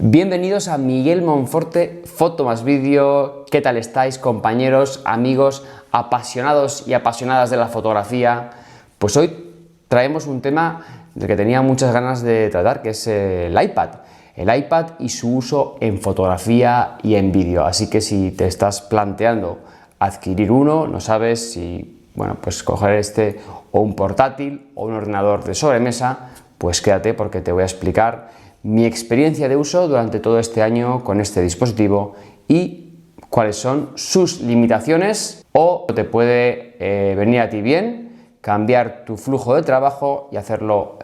Bienvenidos a Miguel Monforte, Foto más Vídeo. ¿Qué tal estáis, compañeros, amigos, apasionados y apasionadas de la fotografía? Pues hoy traemos un tema del que tenía muchas ganas de tratar, que es el iPad. El iPad y su uso en fotografía y en vídeo. Así que si te estás planteando adquirir uno, no sabes si, pues coger este o un portátil o un ordenador de sobremesa, pues quédate porque te voy a explicar mi experiencia de uso durante todo este año con este dispositivo y cuáles son sus limitaciones, o te puede venir a ti bien cambiar tu flujo de trabajo y hacerlo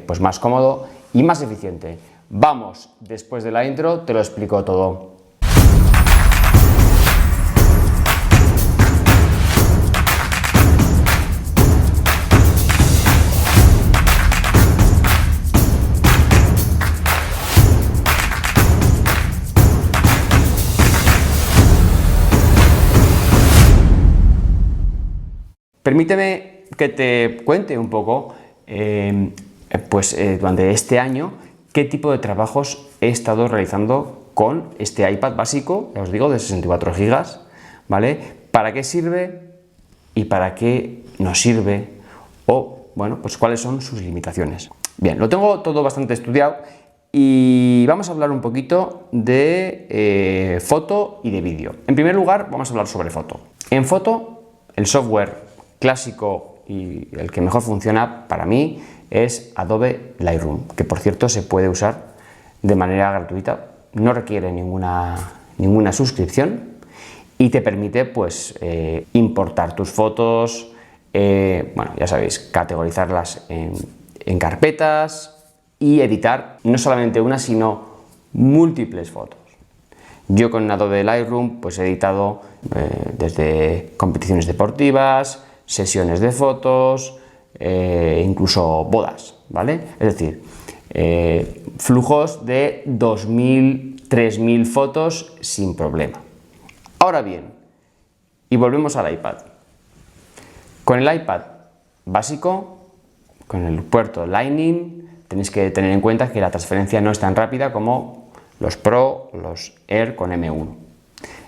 pues más cómodo y más eficiente. Vamos, después de la intro te lo explico todo. Permíteme que te cuente un poco, durante este año, qué tipo de trabajos he estado realizando con este iPad básico, ya os digo, de 64 GB, ¿vale? ¿Para qué sirve y para qué no sirve? O, pues cuáles son sus limitaciones. Bien, lo tengo todo bastante estudiado y vamos a hablar un poquito de foto y de vídeo. En primer lugar, vamos a hablar sobre foto. En foto, el software clásico y el que mejor funciona para mí es Adobe Lightroom, que por cierto se puede usar de manera gratuita, no requiere ninguna suscripción y te permite importar tus fotos, ya sabéis, categorizarlas en carpetas y editar no solamente una sino múltiples fotos. Yo con Adobe Lightroom he editado desde competiciones deportivas, sesiones de fotos, incluso bodas, ¿vale? Es decir, flujos de 2000, 3000 fotos sin problema. Ahora bien, y volvemos al iPad. Con el iPad básico, con el puerto Lightning, tenéis que tener en cuenta que la transferencia no es tan rápida como los Pro, los Air con M1.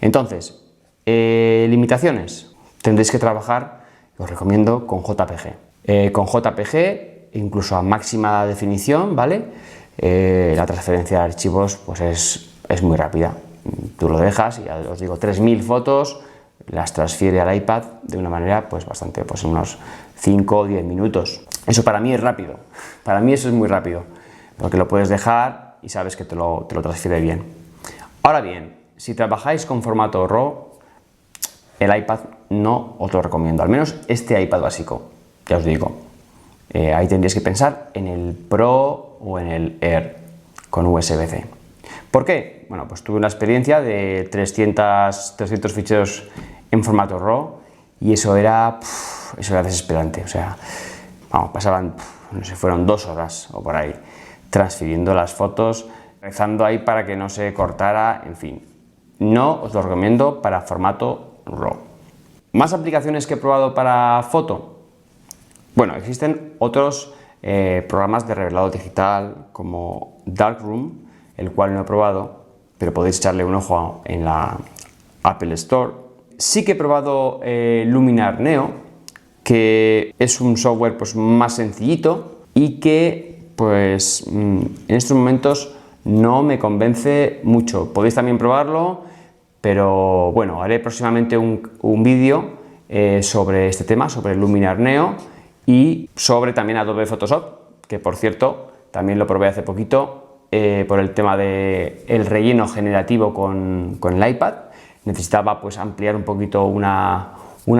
Entonces, limitaciones. Tendréis que trabajar, os recomiendo, con JPG. Con JPG, incluso a máxima definición, ¿vale? La transferencia de archivos es muy rápida. Tú lo dejas y ya os digo, 3000 fotos las transfiere al iPad de una manera bastante, en unos 5 o 10 minutos. Eso para mí es rápido. Para mí eso es muy rápido, porque lo puedes dejar y sabes que te lo transfiere bien. Ahora bien, si trabajáis con formato RAW, el iPad no os lo recomiendo, al menos este iPad básico, ya os digo. Ahí tendríais que pensar en el Pro o en el Air con USB-C. ¿Por qué? Tuve una experiencia de 300 ficheros en formato RAW y eso era desesperante. O sea, pasaban, no sé, fueron 2 horas o por ahí transfiriendo las fotos, rezando ahí para que no se cortara, en fin. No os lo recomiendo para formato RAW. ¿Más aplicaciones que he probado para foto? Existen otros programas de revelado digital como Darkroom, el cual no he probado, pero podéis echarle un ojo en la Apple Store. Sí que he probado Luminar Neo, que es un software más sencillito y que en estos momentos no me convence mucho. Podéis también probarlo, pero haré próximamente un vídeo sobre este tema, sobre Luminar Neo y sobre también Adobe Photoshop, que por cierto también lo probé hace poquito por el tema del relleno generativo con el iPad. Necesitaba ampliar un poquito una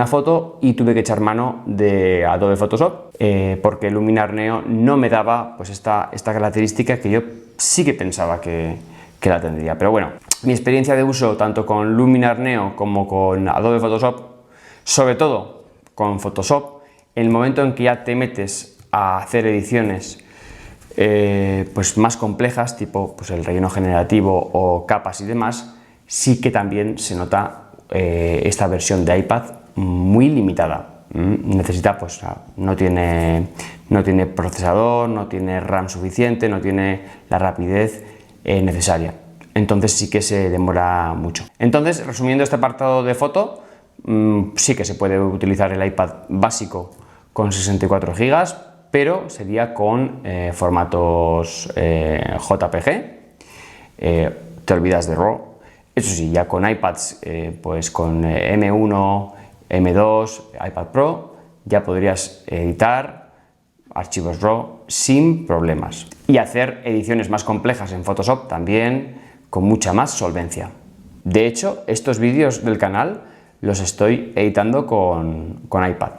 foto y tuve que echar mano de Adobe Photoshop porque Luminar Neo no me daba esta característica que yo sí que pensaba que la tendría. Pero mi experiencia de uso tanto con Luminar Neo como con Adobe Photoshop, sobre todo con Photoshop, en el momento en que ya te metes a hacer ediciones más complejas, tipo el relleno generativo o capas y demás, sí que también se nota esta versión de iPad muy limitada. Necesita, no tiene procesador, no tiene RAM suficiente, no tiene la rapidez necesaria. Entonces sí que se demora mucho. Entonces, resumiendo este apartado de foto, sí que se puede utilizar el iPad básico con 64 GB, pero sería con formatos JPG, te olvidas de RAW. Eso sí, ya con iPads, pues con M1, M2, iPad Pro, ya podrías editar archivos RAW sin problemas y hacer ediciones más complejas en Photoshop también con mucha más solvencia. De hecho, estos vídeos del canal los estoy editando con iPad.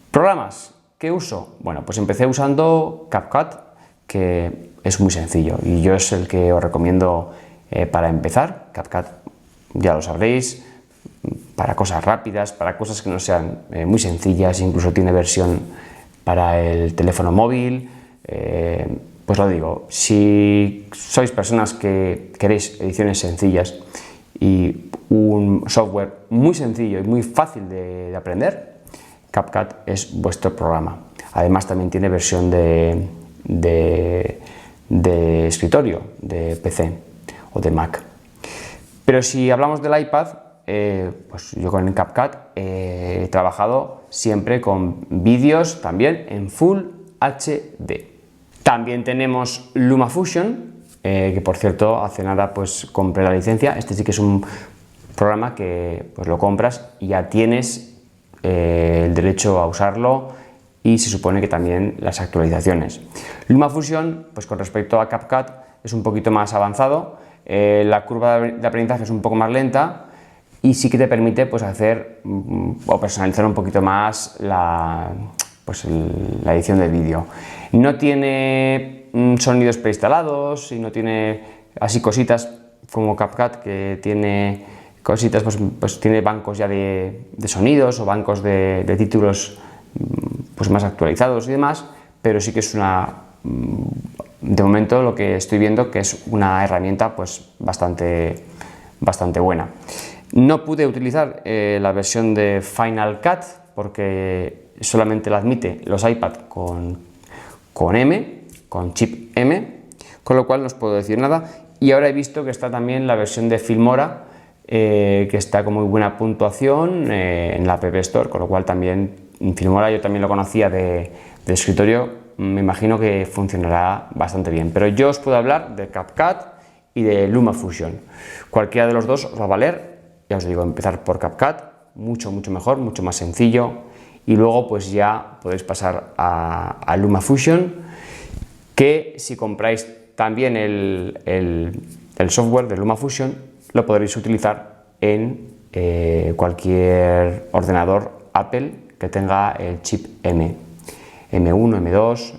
¿Programas que uso? Bueno, pues empecé usando CapCut, que es muy sencillo y yo es el que os recomiendo para empezar. CapCut, ya lo sabréis, para cosas rápidas, para cosas que no sean muy sencillas, incluso tiene versión para el teléfono móvil. Pues lo digo, si sois personas que queréis ediciones sencillas y un software muy sencillo y muy fácil de aprender, CapCut es vuestro programa. Además también tiene versión de escritorio, de PC o de Mac. Pero si hablamos del iPad, pues yo con el CapCut he trabajado siempre con vídeos también en Full HD. También tenemos LumaFusion, que por cierto hace nada pues compré la licencia. Este sí que es un programa que pues lo compras y ya tienes el derecho a usarlo y se supone que también las actualizaciones. LumaFusion, pues con respecto a CapCut, es un poquito más avanzado. La curva de aprendizaje es un poco más lenta y sí que te permite pues hacer o personalizar un poquito más la edición del vídeo. No tiene sonidos preinstalados y no tiene así cositas como CapCut, que tiene cositas, pues tiene bancos ya de sonidos o bancos de títulos pues más actualizados y demás, pero sí que es de momento lo que estoy viendo que es una herramienta pues bastante buena. No pude utilizar la versión de Final Cut porque solamente la admite los iPad con chip M, con lo cual no os puedo decir nada. Y ahora he visto que está también la versión de Filmora, que está con muy buena puntuación en la App Store, con lo cual también Filmora yo también lo conocía de escritorio, me imagino que funcionará bastante bien. Pero yo os puedo hablar de CapCut y de LumaFusion. Cualquiera de los dos os va a valer. Ya os digo, empezar por CapCut, mucho mejor, mucho más sencillo. Y luego pues ya podéis pasar a LumaFusion, que si compráis también el software de LumaFusion lo podréis utilizar en cualquier ordenador Apple que tenga el chip M, M1, M2,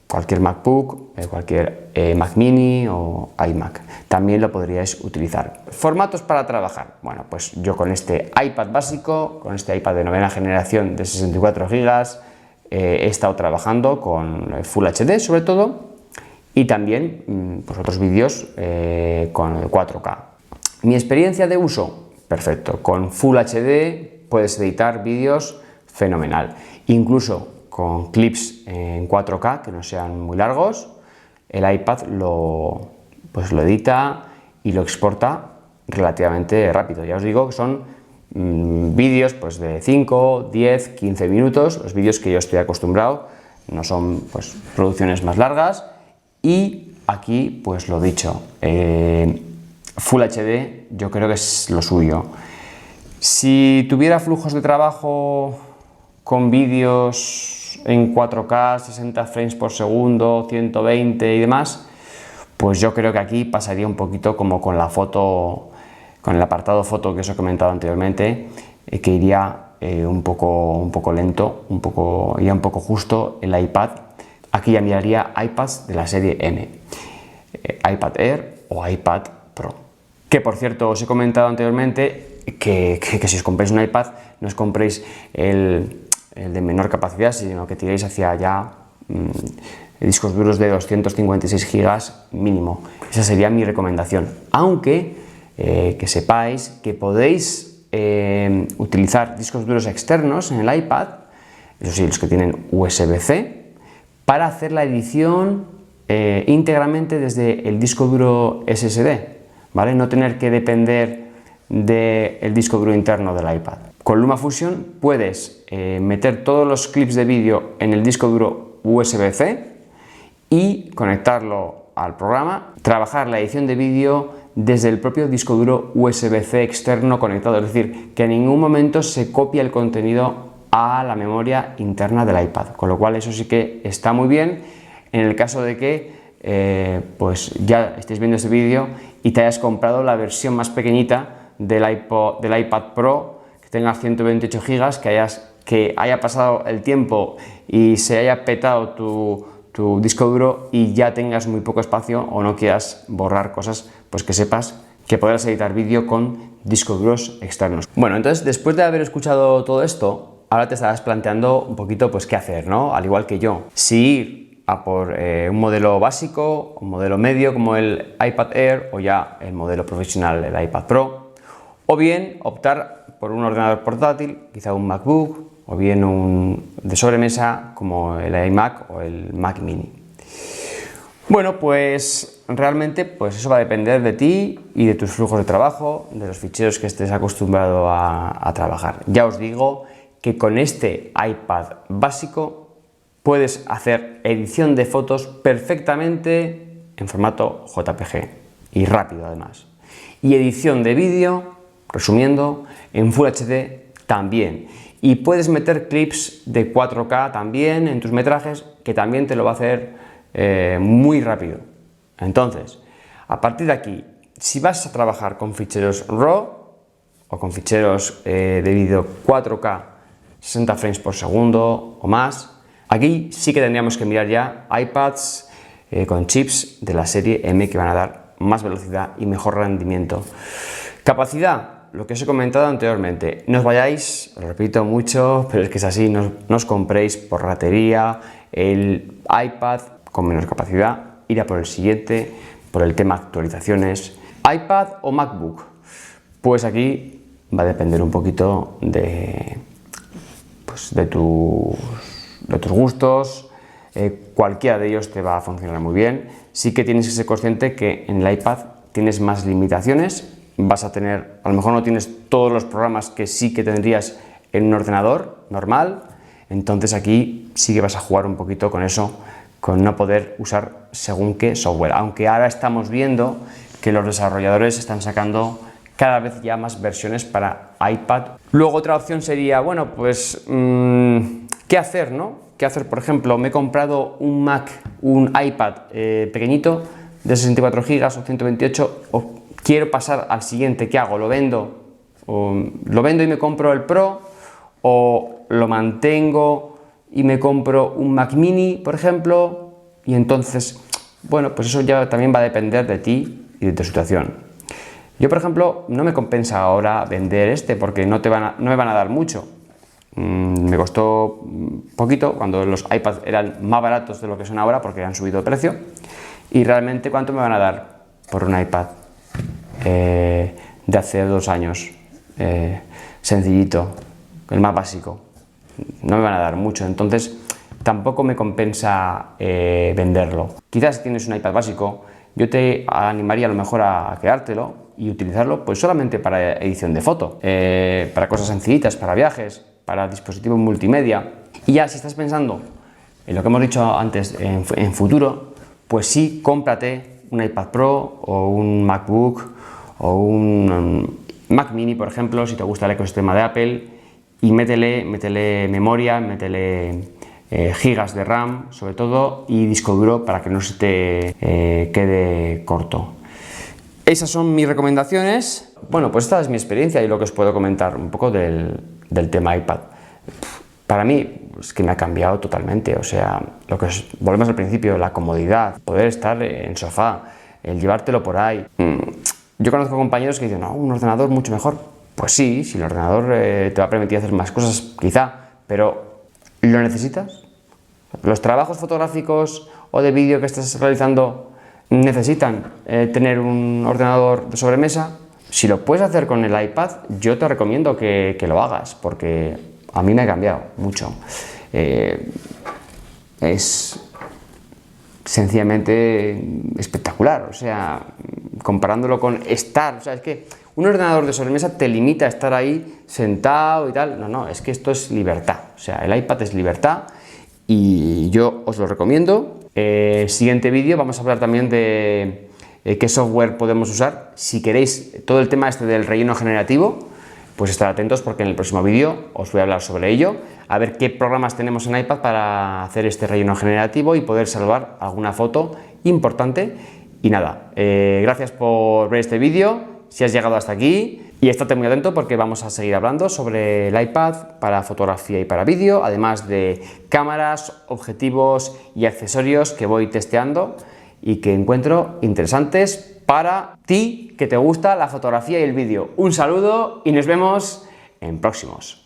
cualquier MacBook, cualquier Mac Mini o iMac. También lo podríais utilizar. Formatos para trabajar. Bueno, pues yo con este iPad básico, con este iPad de novena generación de 64 GB, he estado trabajando con Full HD sobre todo y también pues otros vídeos con el 4K. Mi experiencia de uso, perfecto. Con Full HD puedes editar vídeos fenomenal. Incluso con clips en 4K que no sean muy largos, el iPad lo edita y lo exporta relativamente rápido. Ya os digo que son vídeos pues de 5, 10, 15 minutos, los vídeos que yo estoy acostumbrado, no son pues producciones más largas. Y aquí pues lo dicho, Full HD yo creo que es lo suyo. Si tuviera flujos de trabajo con vídeos en 4K, 60 frames por segundo, 120 y demás, pues yo creo que aquí pasaría un poquito como con la foto, con el apartado foto que os he comentado anteriormente, que iría un poco lento, iría un poco justo el iPad. Aquí ya miraría iPads de la serie M, iPad Air o iPad Pro. Que por cierto os he comentado anteriormente que si os compráis un iPad no os compréis el de menor capacidad, sino que tiréis hacia allá discos duros de 256 GB mínimo. Esa sería mi recomendación. Aunque que sepáis que podéis utilizar discos duros externos en el iPad, eso sí, los que tienen USB-C, para hacer la edición íntegramente desde el disco duro SSD, ¿vale? No tener que depender del disco duro interno del iPad. Con LumaFusion puedes meter todos los clips de vídeo en el disco duro USB-C y conectarlo al programa, trabajar la edición de vídeo desde el propio disco duro USB-C externo conectado, es decir, que en ningún momento se copia el contenido a la memoria interna del iPad, con lo cual eso sí que está muy bien en el caso de que pues ya estés viendo este vídeo y te hayas comprado la versión más pequeñita del iPad Pro, que tenga 128 GB, que haya pasado el tiempo y se haya petado tu disco duro y ya tengas muy poco espacio o no quieras borrar cosas, pues que sepas que podrás editar vídeo con discos duros externos. Bueno, entonces después de haber escuchado todo esto, ahora te estarás planteando un poquito pues qué hacer, ¿no? Al igual que yo, si ir a por un modelo básico, un modelo medio como el iPad Air o ya el modelo profesional, el iPad Pro, o bien optar por un ordenador portátil, quizá un MacBook, o bien un de sobremesa como el iMac o el Mac Mini. Bueno, pues realmente pues eso va a depender de ti y de tus flujos de trabajo, de los ficheros que estés acostumbrado a trabajar. Ya os digo que con este iPad básico puedes hacer edición de fotos perfectamente en formato JPG y rápido además. Y edición de vídeo, resumiendo, en Full HD también. Y puedes meter clips de 4K también en tus metrajes, que también te lo va a hacer muy rápido. Entonces, a partir de aquí, si vas a trabajar con ficheros RAW o con ficheros de vídeo 4K 60 frames por segundo o más, aquí sí que tendríamos que mirar ya iPads con chips de la serie M que van a dar más velocidad y mejor rendimiento. Capacidad, lo que os he comentado anteriormente, no os vayáis, lo repito mucho, pero es que es así, no os compréis por ratería el iPad con menor capacidad, ir a por el siguiente, por el tema actualizaciones. iPad o MacBook, pues aquí va a depender un poquito de tus gustos, cualquiera de ellos te va a funcionar muy bien. Sí que tienes que ser consciente que en el iPad tienes más limitaciones, vas a tener, a lo mejor no tienes todos los programas que sí que tendrías en un ordenador normal, entonces aquí sí que vas a jugar un poquito con eso, con no poder usar según qué software, aunque ahora estamos viendo que los desarrolladores están sacando cada vez ya más versiones para iPad. Luego otra opción sería, bueno, pues, ¿qué hacer, no? ¿Qué hacer? Por ejemplo, me he comprado un iPad pequeñito de 64 GB o 128, o quiero pasar al siguiente, ¿qué hago? ¿Lo vendo? ¿Lo vendo y me compro el Pro? ¿O lo mantengo y me compro un Mac Mini, por ejemplo? Y entonces, bueno, pues eso ya también va a depender de ti y de tu situación. Yo, por ejemplo, no me compensa ahora vender este porque no me van a dar mucho. Me costó poquito cuando los iPads eran más baratos de lo que son ahora porque han subido de precio. Y realmente, ¿cuánto me van a dar por un iPad de hace 2 años? Sencillito, el más básico. No me van a dar mucho, entonces tampoco me compensa venderlo. Quizás si tienes un iPad básico, yo te animaría a lo mejor a quedártelo y utilizarlo pues solamente para edición de foto, para cosas sencillitas, para viajes, para dispositivos multimedia. Y ya si estás pensando en lo que hemos dicho antes en futuro, pues sí, cómprate un iPad Pro o un MacBook o un Mac Mini, por ejemplo, si te gusta el ecosistema de Apple, y métele memoria, métele gigas de RAM sobre todo y disco duro para que no se te quede corto. Esas son mis recomendaciones. Bueno, pues esta es mi experiencia y lo que os puedo comentar un poco del tema iPad. Para mí es que me ha cambiado totalmente, o sea, volvemos al principio, la comodidad, poder estar en el sofá, el llevártelo por ahí. Yo conozco compañeros que dicen, no, un ordenador mucho mejor. Pues sí, si el ordenador te va a permitir hacer más cosas, quizá, pero ¿lo necesitas? ¿Los trabajos fotográficos o de vídeo que estás realizando necesitan tener un ordenador de sobremesa? Si lo puedes hacer con el iPad, yo te recomiendo que lo hagas, porque a mí me ha cambiado mucho. Es sencillamente espectacular. O sea, comparándolo con estar, o sea, es que un ordenador de sobremesa te limita a estar ahí sentado y tal. No, no, es que esto es libertad. O sea, el iPad es libertad y yo os lo recomiendo. Siguiente vídeo vamos a hablar también de qué software podemos usar. Si queréis todo el tema este del relleno generativo, pues estar atentos porque en el próximo vídeo os voy a hablar sobre ello, a ver qué programas tenemos en iPad para hacer este relleno generativo y poder salvar alguna foto importante. Y nada, gracias por ver este vídeo, si has llegado hasta aquí, y estate muy atento porque vamos a seguir hablando sobre el iPad para fotografía y para vídeo, además de cámaras, objetivos y accesorios que voy testeando y que encuentro interesantes para ti que te gusta la fotografía y el vídeo. Un saludo y nos vemos en próximos.